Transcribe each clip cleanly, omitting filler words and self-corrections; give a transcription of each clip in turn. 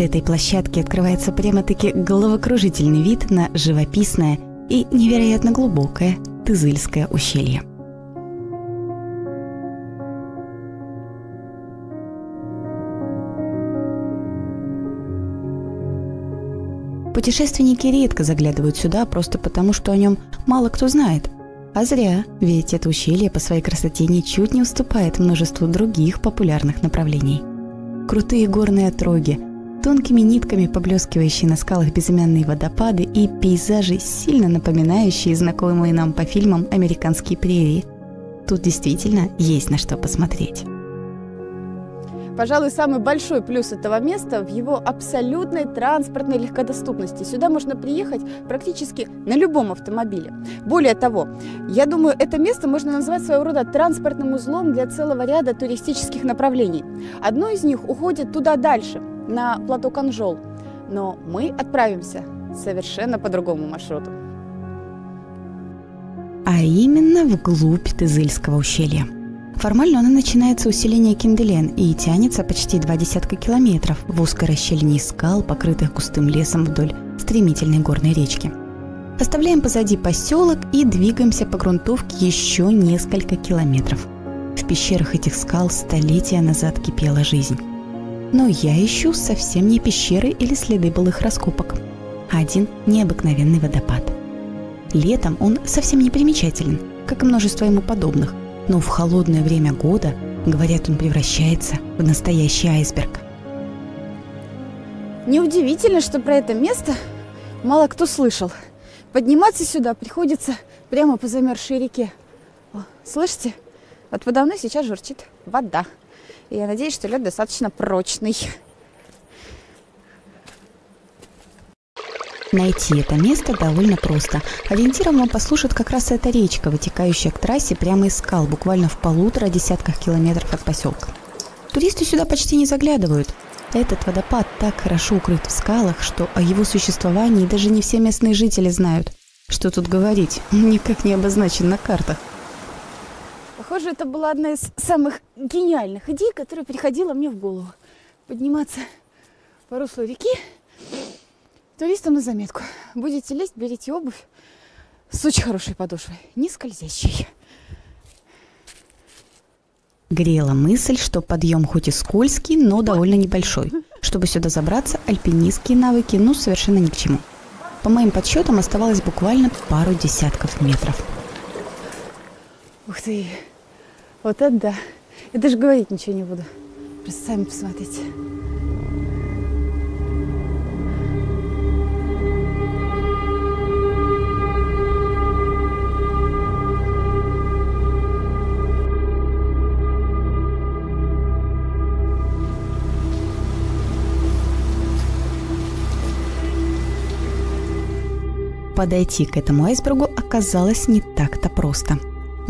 С этой площадки открывается прямо-таки головокружительный вид на живописное и невероятно глубокое Тызыльское ущелье. Путешественники редко заглядывают сюда просто потому, что о нем мало кто знает. А зря, ведь это ущелье по своей красоте ничуть не уступает множеству других популярных направлений. Крутые горные отроги, тонкими нитками поблескивающие на скалах безымянные водопады и пейзажи, сильно напоминающие знакомые нам по фильмам американские прерии. Тут действительно есть на что посмотреть. Пожалуй, самый большой плюс этого места в его абсолютной транспортной легкодоступности. Сюда можно приехать практически на любом автомобиле. Более того, я думаю, это место можно назвать своего рода транспортным узлом для целого ряда туристических направлений. Одно из них уходит туда дальше, на плато Канжол. Но мы отправимся совершенно по другому маршруту. А именно вглубь Тызыльского ущелья. Формально оно начинается у селения Кинделен и тянется почти 20 километров в узкой расщелине скал, покрытых густым лесом вдоль стремительной горной речки. Оставляем позади поселок и двигаемся по грунтовке еще несколько километров. В пещерах этих скал столетия назад кипела жизнь. Но я ищу совсем не пещеры или следы былых раскопок, а один необыкновенный водопад. Летом он совсем не примечателен, как и множество ему подобных, но в холодное время года, говорят, он превращается в настоящий айсберг. Неудивительно, что про это место мало кто слышал. Подниматься сюда приходится прямо по замерзшей реке. О, слышите? Вот подо мной сейчас журчит вода. И я надеюсь, что лед достаточно прочный. Найти это место довольно просто. Ориентиром вам послужит как раз эта речка, вытекающая к трассе прямо из скал, буквально в 1,5 десятках километров от поселка. Туристы сюда почти не заглядывают. Этот водопад так хорошо укрыт в скалах, что о его существовании даже не все местные жители знают. Что тут говорить, никак не обозначен на картах. Похоже, это была одна из самых гениальных идей, которая приходила мне в голову. Подниматься по руслу реки. Туристам на заметку. Будете лезть, берите обувь с очень хорошей подошвой, не скользящей. Грела мысль, что подъем хоть и скользкий, но довольно небольшой. Чтобы сюда забраться, альпинистские навыки совершенно ни к чему. По моим подсчетам, оставалось буквально пару десятков метров. Ух ты! Вот это да! Я даже говорить ничего не буду. Просто сами посмотрите. Подойти к этому айсбергу оказалось не так-то просто.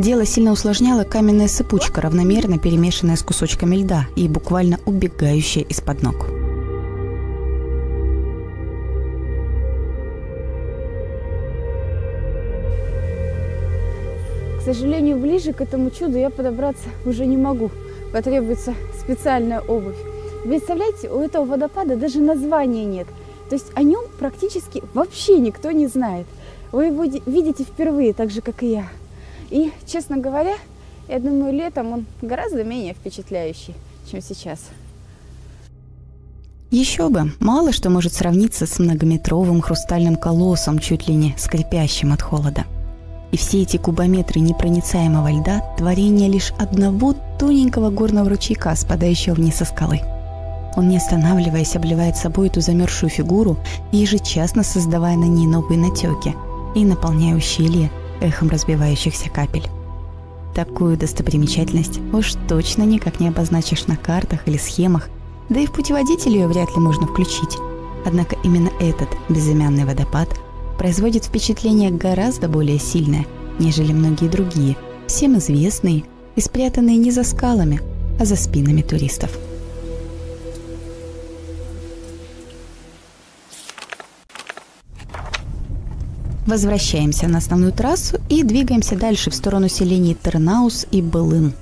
Дело сильно усложняла каменная сыпучка, равномерно перемешанная с кусочками льда и буквально убегающая из-под ног. К сожалению, ближе к этому чуду я подобраться уже не могу. Потребуется специальная обувь. Представляете, у этого водопада даже названия нет. То есть о нем практически вообще никто не знает. Вы его видите впервые, так же, как и я. И, честно говоря, я думаю, летом он гораздо менее впечатляющий, чем сейчас. Еще бы, мало что может сравниться с многометровым хрустальным колоссом, чуть ли не скрипящим от холода. И все эти кубометры непроницаемого льда – творение лишь одного тоненького горного ручейка, спадающего вниз со скалы. Он, не останавливаясь, обливает собой эту замерзшую фигуру, ежечасно создавая на ней новые натеки и наполняя ущелье эхом разбивающихся капель. Такую достопримечательность уж точно никак не обозначишь на картах или схемах, да и в путеводитель ее вряд ли можно включить. Однако именно этот безымянный водопад производит впечатление гораздо более сильное, нежели многие другие, всем известные и спрятанные не за скалами, а за спинами туристов. Возвращаемся на основную трассу и двигаемся дальше в сторону селений Тырнаус и Былым.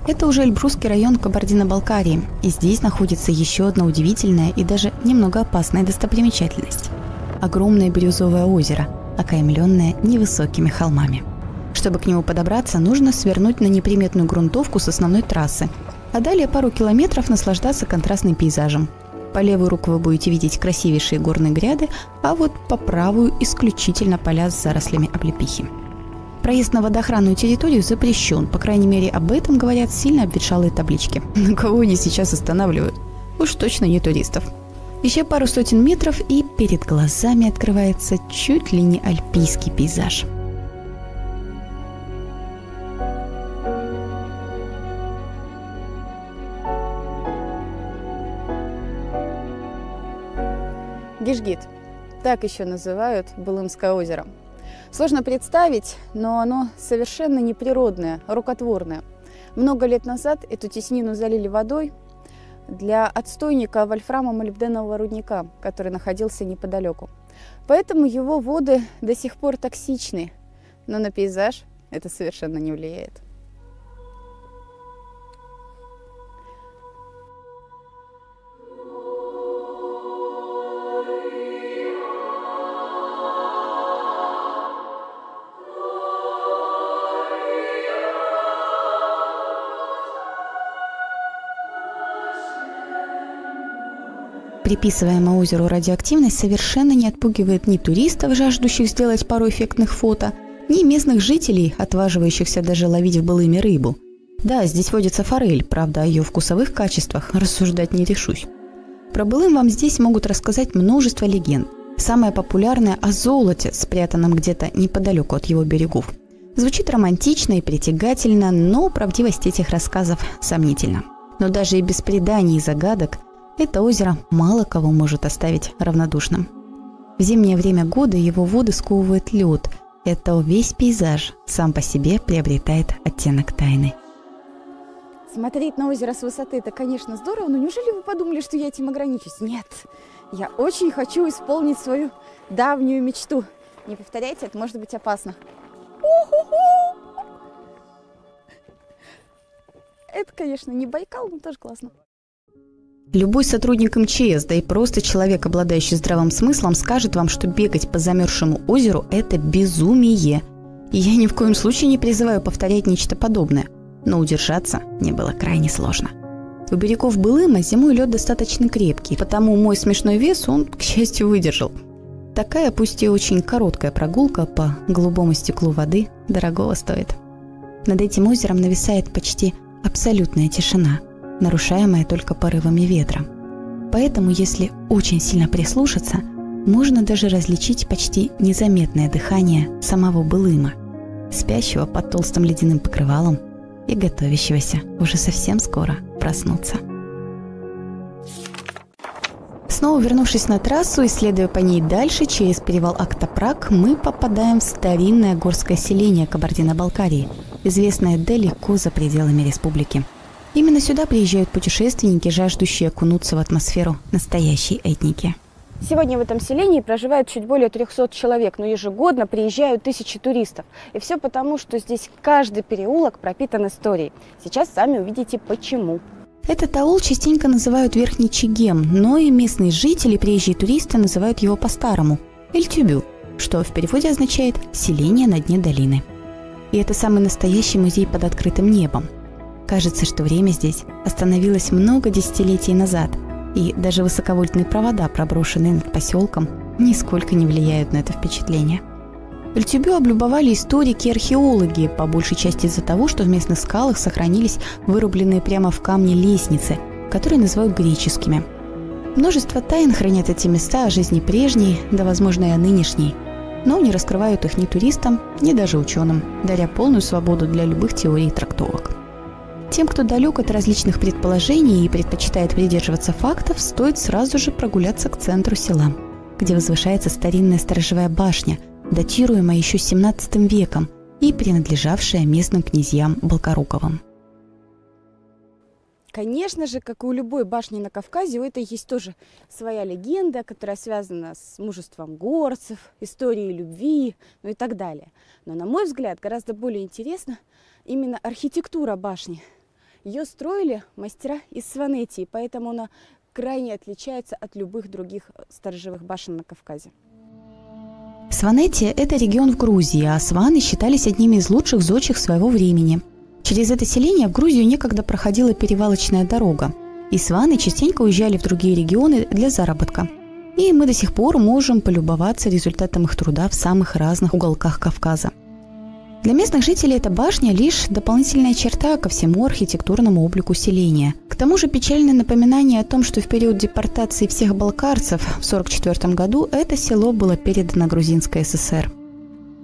Это уже Эльбрусский район Кабардино-Балкарии, и здесь находится еще одна удивительная и даже немного опасная достопримечательность – огромное бирюзовое озеро, окаймленное невысокими холмами. Чтобы к нему подобраться, нужно свернуть на неприметную грунтовку с основной трассы, а далее пару километров наслаждаться контрастным пейзажем. По левую руку вы будете видеть красивейшие горные гряды, а вот по правую исключительно поля с зарослями облепихи. Проезд на водоохранную территорию запрещен, по крайней мере, об этом говорят сильно обветшалые таблички. Но кого они сейчас останавливают? Уж точно не туристов. Еще пару сотен метров, и перед глазами открывается чуть ли не альпийский пейзаж. Гишгит. Так еще называют Былымское озеро. Сложно представить, но оно совершенно неприродное, рукотворное. Много лет назад эту теснину залили водой для отстойника вольфрамо-молибденового рудника, который находился неподалеку. Поэтому его воды до сих пор токсичны, но на пейзаж это совершенно не влияет. Приписываемая озеру радиоактивность совершенно не отпугивает ни туристов, жаждущих сделать пару эффектных фото, ни местных жителей, отваживающихся даже ловить в Былыме рыбу. Да, здесь водится форель, правда, о ее вкусовых качествах рассуждать не решусь. Про Былым вам здесь могут рассказать множество легенд. Самая популярная о золоте, спрятанном где-то неподалеку от его берегов. Звучит романтично и притягательно, но правдивость этих рассказов сомнительна. Но даже и без преданий и загадок это озеро мало кого может оставить равнодушным. В зимнее время года его воды сковывает лед. Это весь пейзаж сам по себе приобретает оттенок тайны. Смотреть на озеро с высоты – это, конечно, здорово, но неужели вы подумали, что я этим ограничусь? Нет, я очень хочу исполнить свою давнюю мечту. Не повторяйте, это может быть опасно. Это, конечно, не Байкал, но тоже классно. Любой сотрудник МЧС, да и просто человек, обладающий здравым смыслом, скажет вам, что бегать по замерзшему озеру – это безумие. И я ни в коем случае не призываю повторять нечто подобное. Но удержаться мне было крайне сложно. У берегов Былыма зимой лед достаточно крепкий, потому мой смешной вес он, к счастью, выдержал. Такая, пусть и очень короткая прогулка по голубому стеклу воды дорогого стоит. Над этим озером нависает почти абсолютная тишина, нарушаемая только порывами ветра. Поэтому, если очень сильно прислушаться, можно даже различить почти незаметное дыхание самого Былыма, спящего под толстым ледяным покрывалом и готовящегося уже совсем скоро проснуться. Снова вернувшись на трассу и следуя по ней дальше, через перевал Актопрак, мы попадаем в старинное горское селение Кабардино-Балкарии, известное далеко за пределами республики. Именно сюда приезжают путешественники, жаждущие окунуться в атмосферу настоящей этники. Сегодня в этом селении проживает чуть более 300 человек, но ежегодно приезжают тысячи туристов. И все потому, что здесь каждый переулок пропитан историей. Сейчас сами увидите почему. Этот аул частенько называют Верхний Чегем, но и местные жители, приезжие туристы называют его по-старому – Эль-Тюбю, что в переводе означает «селение на дне долины». И это самый настоящий музей под открытым небом. Кажется, что время здесь остановилось много десятилетий назад, и даже высоковольтные провода, проброшенные над поселком, нисколько не влияют на это впечатление. Эль-Тюбю облюбовали историки и археологи, по большей части из-за того, что в местных скалах сохранились вырубленные прямо в камне лестницы, которые называют греческими. Множество тайн хранят эти места о жизни прежней, да, возможно, и о нынешней, но не раскрывают их ни туристам, ни даже ученым, даря полную свободу для любых теорий и трактовок. Тем, кто далек от различных предположений и предпочитает придерживаться фактов, стоит сразу же прогуляться к центру села, где возвышается старинная сторожевая башня, датируемая еще 17 веком и принадлежавшая местным князьям Балкаруковым. Конечно же, как и у любой башни на Кавказе, у этой есть тоже своя легенда, которая связана с мужеством горцев, историей любви, ну и так далее. Но, на мой взгляд, гораздо более интересна именно архитектура башни. Ее строили мастера из Сванетии, поэтому она крайне отличается от любых других сторожевых башен на Кавказе. Сванетия – это регион в Грузии, а сваны считались одними из лучших зодчих своего времени. Через это селение в Грузию некогда проходила перевалочная дорога, и сваны частенько уезжали в другие регионы для заработка. И мы до сих пор можем полюбоваться результатом их труда в самых разных уголках Кавказа. Для местных жителей эта башня – лишь дополнительная черта ко всему архитектурному облику селения. К тому же печальное напоминание о том, что в период депортации всех балкарцев в 1944 году это село было передано Грузинской ССР.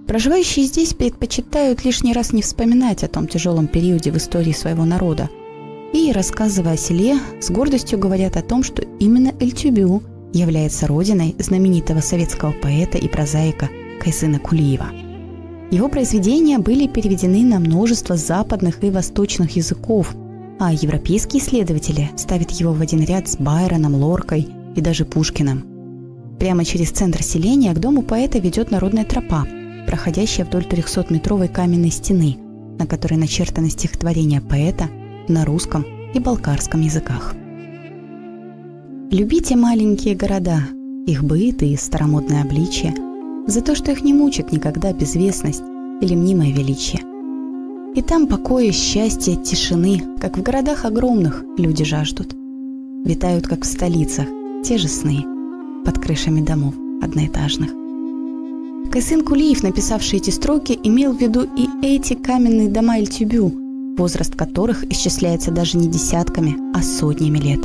Проживающие здесь предпочитают лишний раз не вспоминать о том тяжелом периоде в истории своего народа. И, рассказывая о селе, с гордостью говорят о том, что именно Эль-Тюбю является родиной знаменитого советского поэта и прозаика Кайсына Кулиева. Его произведения были переведены на множество западных и восточных языков, а европейские исследователи ставят его в один ряд с Байроном, Лоркой и даже Пушкиным. Прямо через центр селения к дому поэта ведет народная тропа, проходящая вдоль 300-метровой каменной стены, на которой начертаны стихотворения поэта на русском и балкарском языках. Любите маленькие города, их быт и старомодное обличие, за то, что их не мучит никогда безвестность или мнимое величие. И там покоя, счастья, тишины, как в городах огромных, люди жаждут. Витают, как в столицах, те же сны под крышами домов одноэтажных. Кайсын Кулиев, написавший эти строки, имел в виду и эти каменные дома Эль-Тюбю, возраст которых исчисляется даже не десятками, а сотнями лет.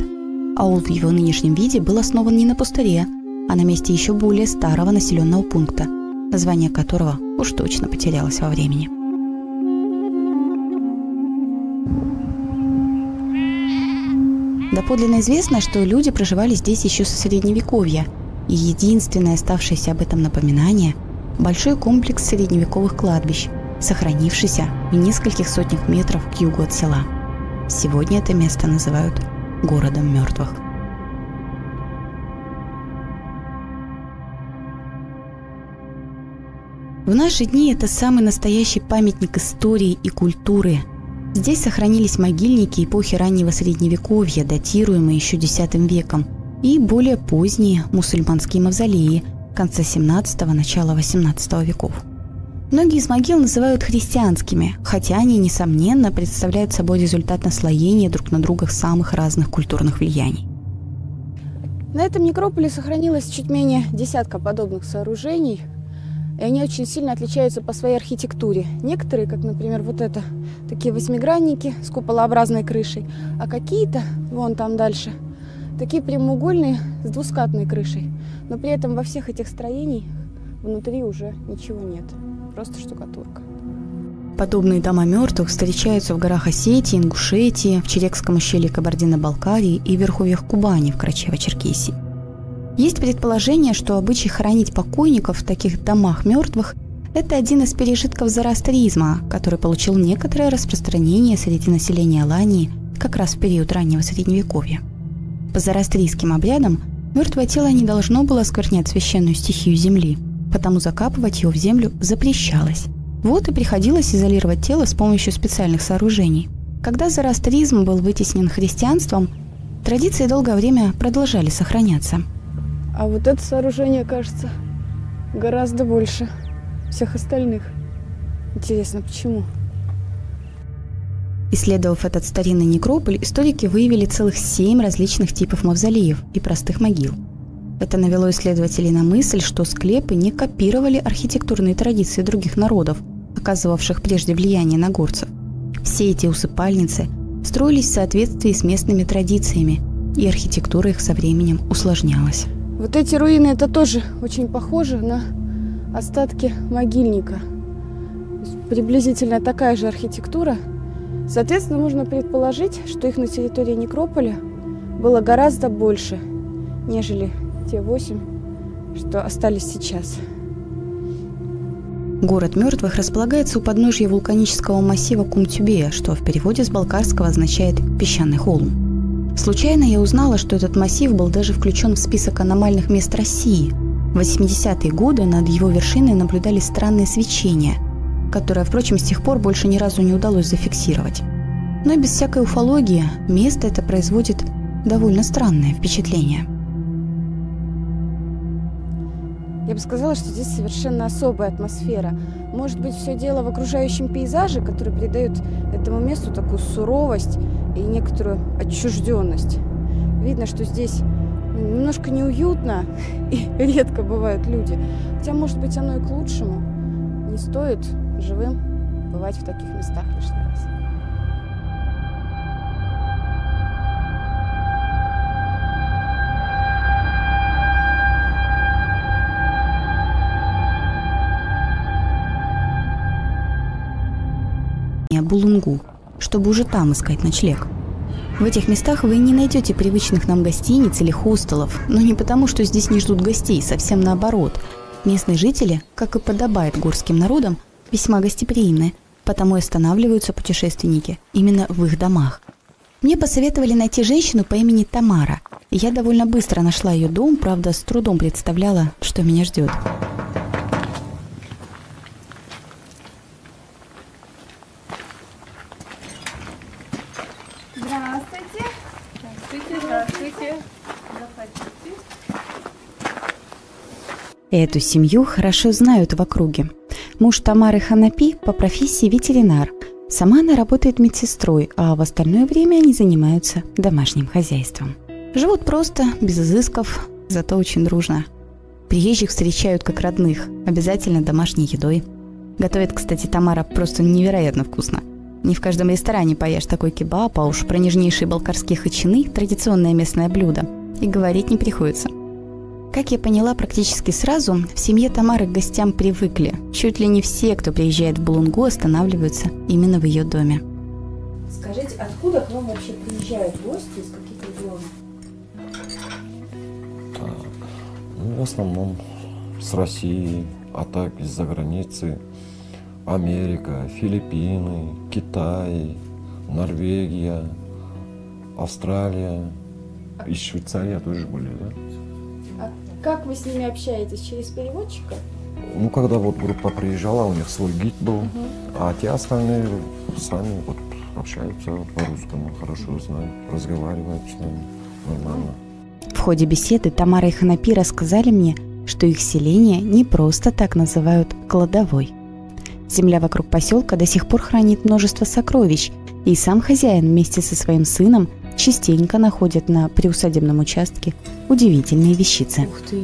Аул в его нынешнем виде был основан не на пустыре, а на месте еще более старого населенного пункта, название которого уж точно потерялось во времени. Доподлинно известно, что люди проживали здесь еще со Средневековья, и единственное оставшееся об этом напоминание – большой комплекс средневековых кладбищ, сохранившийся в нескольких сотнях метров к югу от села. Сегодня это место называют городом мертвых. В наши дни это самый настоящий памятник истории и культуры. Здесь сохранились могильники эпохи раннего Средневековья, датируемые еще X веком, и более поздние мусульманские мавзолеи конца XVII – начала XVIII веков. Многие из могил называют христианскими, хотя они, несомненно, представляют собой результат наслоения друг на друга самых разных культурных влияний. На этом некрополе сохранилось чуть менее десятка подобных сооружений, и они очень сильно отличаются по своей архитектуре. Некоторые, как, например, вот это, такие восьмигранники с куполообразной крышей, а какие-то, вон там дальше, такие прямоугольные с двускатной крышей. Но при этом во всех этих строениях внутри уже ничего нет, просто штукатурка. Подобные дома мертвых встречаются в горах Осетии, Ингушетии, в Черекском ущелье Кабардино-Балкарии и в верховьях Кубани в Карачаево-Черкесии. Есть предположение, что обычай хоронить покойников в таких домах мертвых – это один из пережитков зороастризма, который получил некоторое распространение среди населения Алании как раз в период раннего Средневековья. По зороастрийским обрядам мертвое тело не должно было осквернять священную стихию земли, потому закапывать его в землю запрещалось. Вот и приходилось изолировать тело с помощью специальных сооружений. Когда зороастризм был вытеснен христианством, традиции долгое время продолжали сохраняться. А вот это сооружение, кажется, гораздо больше всех остальных. Интересно, почему? Исследовав этот старинный некрополь, историки выявили целых 7 различных типов мавзолеев и простых могил. Это навело исследователей на мысль, что склепы не копировали архитектурные традиции других народов, оказывавших прежде влияние на горцев. Все эти усыпальницы строились в соответствии с местными традициями, и архитектура их со временем усложнялась. Вот эти руины, это тоже очень похоже на остатки могильника. Приблизительно такая же архитектура. Соответственно, можно предположить, что их на территории некрополя было гораздо больше, нежели те 8, что остались сейчас. Город мертвых располагается у подножья вулканического массива Кум-Тюбе, что в переводе с болгарского означает «песчаный холм». Случайно я узнала, что этот массив был даже включен в список аномальных мест России. В 80-е годы над его вершиной наблюдались странные свечения, которые, впрочем, с тех пор больше ни разу не удалось зафиксировать. Но и без всякой уфологии место это производит довольно странное впечатление. Я бы сказала, что здесь совершенно особая атмосфера. Может быть, все дело в окружающем пейзаже, который придает этому месту такую суровость и некоторую отчужденность. Видно, что здесь немножко неуютно и редко бывают люди. Хотя, может быть, оно и к лучшему. Не стоит живым бывать в таких местах лишний раз. Булунгу, чтобы уже там искать ночлег. В этих местах вы не найдете привычных нам гостиниц или хостелов, но не потому, что здесь не ждут гостей, совсем наоборот. Местные жители, как и подобает горским народам, весьма гостеприимны, потому и останавливаются путешественники именно в их домах. Мне посоветовали найти женщину по имени Тамара, и я довольно быстро нашла ее дом, правда, с трудом представляла, что меня ждет. Здравствуйте. Здравствуйте, здравствуйте. Заходите. Эту семью хорошо знают в округе. Муж Тамары Ханапи по профессии ветеринар. Сама она работает медсестрой, а в остальное время они занимаются домашним хозяйством. Живут просто, без изысков, зато очень дружно. Приезжих встречают как родных, обязательно домашней едой. Готовит, кстати, Тамара просто невероятно вкусно. Не в каждом ресторане поешь такой кебаб, а уж про нежнейшие балкарские хачины – традиционное местное блюдо. И говорить не приходится. Как я поняла практически сразу, в семье Тамары к гостям привыкли. Чуть ли не все, кто приезжает в Булунгу, останавливаются именно в ее доме. Скажите, откуда к вам вообще приезжают гости, из каких регионов? В основном с России, а так из-за границы. Америка, Филиппины, Китай, Норвегия, Австралия. Из Швейцарии тоже были, да? А как вы с ними общаетесь? Через переводчика? Ну, когда вот группа приезжала, у них свой гид был, а те остальные сами вот общаются по-русскому, хорошо знают, разговаривают с нами нормально. В ходе беседы Тамара и Ханапи рассказали мне, что их селение не просто так называют кладовой. Земля вокруг поселка до сих пор хранит множество сокровищ, и сам хозяин вместе со своим сыном частенько находят на приусадебном участке удивительные вещицы. Ух ты!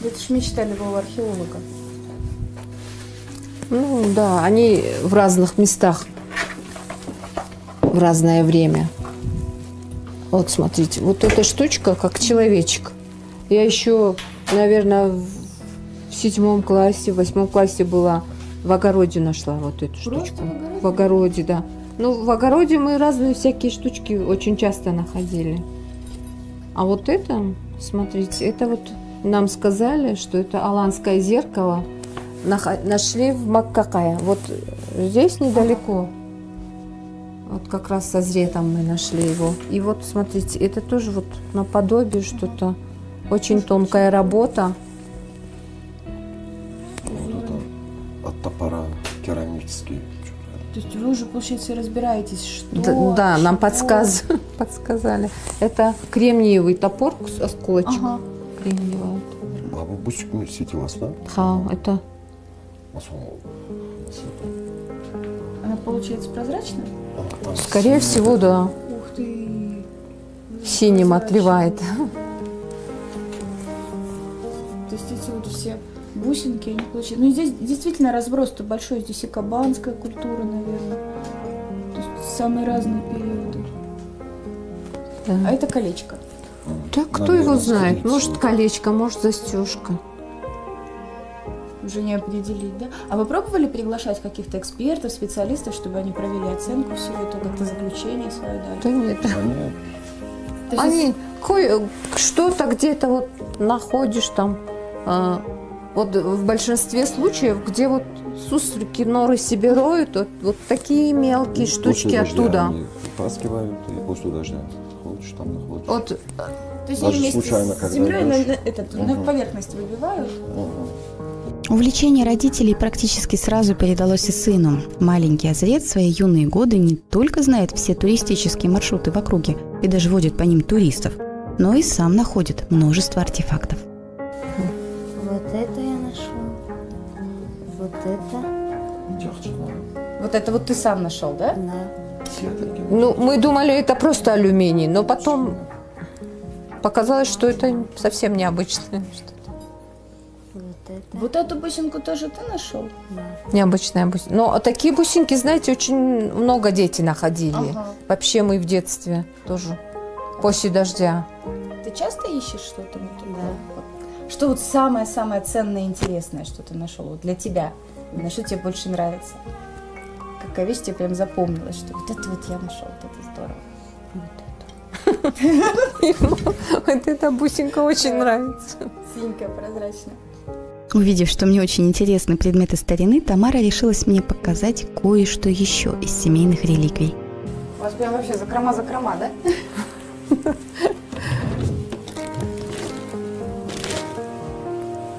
Это ж мечта любого археолога. Ну да, они в разных местах в разное время. Вот смотрите, вот эта штучка как человечек. Я еще, наверное, в 7 классе, в 8 классе была, в огороде нашла вот эту штучку. В огороде, да. Ну, в огороде мы разные всякие штучки очень часто находили. А вот это, смотрите, это вот нам сказали, что это аланское зеркало. Нашли в Маккакае. Вот здесь недалеко. Вот как раз со Зретом мы нашли его. И вот, смотрите, это тоже вот наподобие что-то. Очень тонкая работа. Вот это от топора керамический. То есть вы уже, получается, разбираетесь, что... Да, нам подсказали. Это кремниевый топор, осколочек. Ага. Кремниевый. А вы бусиками светилась, да? Да, это... Она, получается, прозрачная? Скорее всего, да. Ух ты! Синим отливает. То есть эти вот все бусинки, они получаются... Ну, здесь действительно разброс-то большой. Здесь и кабанская культура, наверное. То есть самые разные периоды. Да. А это колечко. Да кто его знает? Может, колечко, может, застежка. Уже не определить, да? А вы пробовали приглашать каких-то экспертов, специалистов, чтобы они провели оценку всего этого, как-то заключение свое дали? Да нет. Они Они что-то где-то вот находишь там. Вот в большинстве случаев, где вот суслики норы себе роют, вот такие мелкие штучки оттуда. Они вытаскивают и после дождя ходишь, там находишь. Вот, То есть Даже они вместе случайно, с когда землей идешь. на поверхность выбивают? Увлечение родителей практически сразу передалось и сыну. Маленький Азрет в свои юные годы не только знает все туристические маршруты в округе и даже водит по ним туристов, но и сам находит множество артефактов. Вот это я нашел. Вот это. Вот это вот ты сам нашел, да? Да. Ну, мы думали, это просто алюминий, но потом показалось, что это совсем необычное что-то. Вот это. Вот эту бусинку тоже ты нашел? Необычная бусинка. Но такие бусинки, знаете, очень много детей находили. Ага. Вообще мы в детстве тоже. После дождя. Ты часто ищешь что-то? Что вот самое-самое ценное и интересное, что ты нашел вот для тебя? Именно что тебе больше нравится? Какая вещь тебе прям запомнилась, что вот это вот я нашел, вот это здорово. Вот эта бусинка очень нравится. Синенькая, прозрачная. Увидев, что мне очень интересны предметы старины, Тамара решилась мне показать кое-что еще из семейных реликвий. У вас прям вообще закрома, да?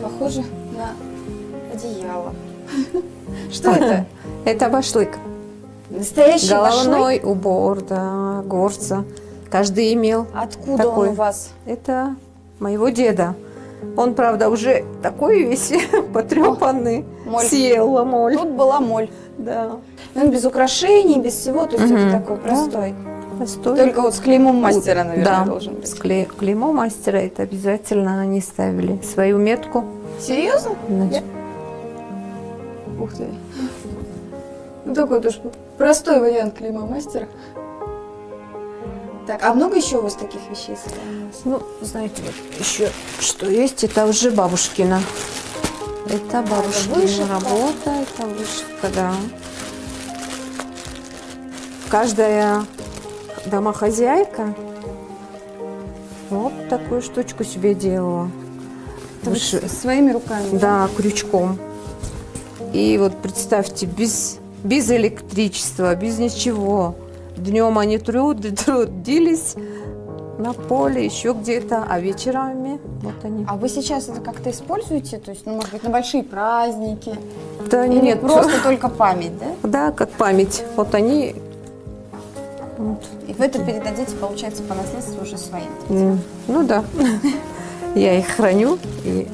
Похоже на одеяло. Что это? Это башлык. Настоящий Головной убор, да, горца. Каждый имел. Откуда такой. он у вас? Это моего деда. Он, правда, уже такой весь потрепанный. Моль. Съела моль. Тут была моль. Да. Он без украшений, без всего, то есть это такой простой. Простой. Только вот с клеймом мастера, наверное, да, должен быть. с клеймом мастера это обязательно они ставили свою метку. Серьезно? Значит, Ух ты. Ну, такой тоже простой вариант клейма мастера. Так, а много еще у вас таких вещей сохранилось? ну, знаете, вот еще что есть, это уже бабушкина. Это бабушкина вышивка. работа, это вышивка, да. Каждая домохозяйка вот такую штучку себе делала. Своими руками? Да, крючком. И вот представьте, без электричества, без ничего. Днем они трудились на поле, еще где-то, а вечерами вот они. А вы сейчас это как-то используете? То есть, ну, может быть, на большие праздники? Да Или нет, просто только память, да? да, как память. Вот они. Вот. И вы это передадите, получается, по наследству уже своим? Ну да. Я их храню. И...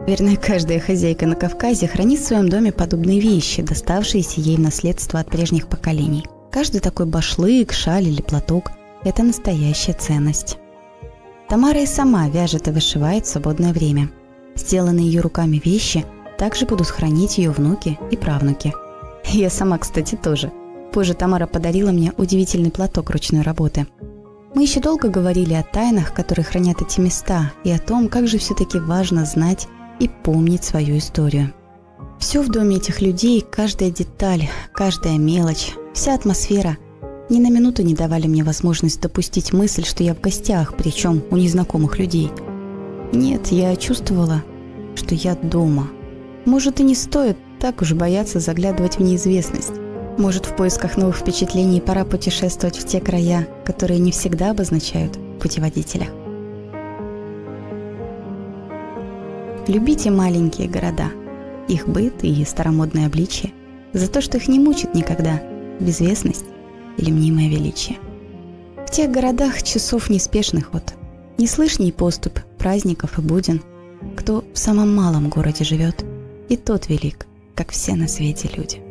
Наверное, каждая хозяйка на Кавказе хранит в своем доме подобные вещи, доставшиеся ей в наследство от прежних поколений. Каждый такой башлык, шаль или платок – это настоящая ценность. Тамара и сама вяжет и вышивает в свободное время. Сделанные ее руками вещи также будут хранить ее внуки и правнуки. Я сама, кстати, тоже. Позже Тамара подарила мне удивительный платок ручной работы. Мы еще долго говорили о тайнах, которые хранят эти места, и о том, как же все-таки важно знать и помнить свою историю. Все в доме этих людей, каждая деталь, каждая мелочь, вся атмосфера ни на минуту не давали мне возможность допустить мысль, что я в гостях, причем у незнакомых людей. Нет, я чувствовала, что я дома. Может, и не стоит так уж бояться заглядывать в неизвестность. Может, в поисках новых впечатлений пора путешествовать в те края, которые не всегда обозначают путеводителя. Любите маленькие города, их быт и старомодное обличие, за то, что их не мучит никогда безвестность или мнимое величие. В тех городах часов неспешный ход, неслышней поступь праздников и буден. Кто в самом малом городе живет, и тот велик, как все на свете люди.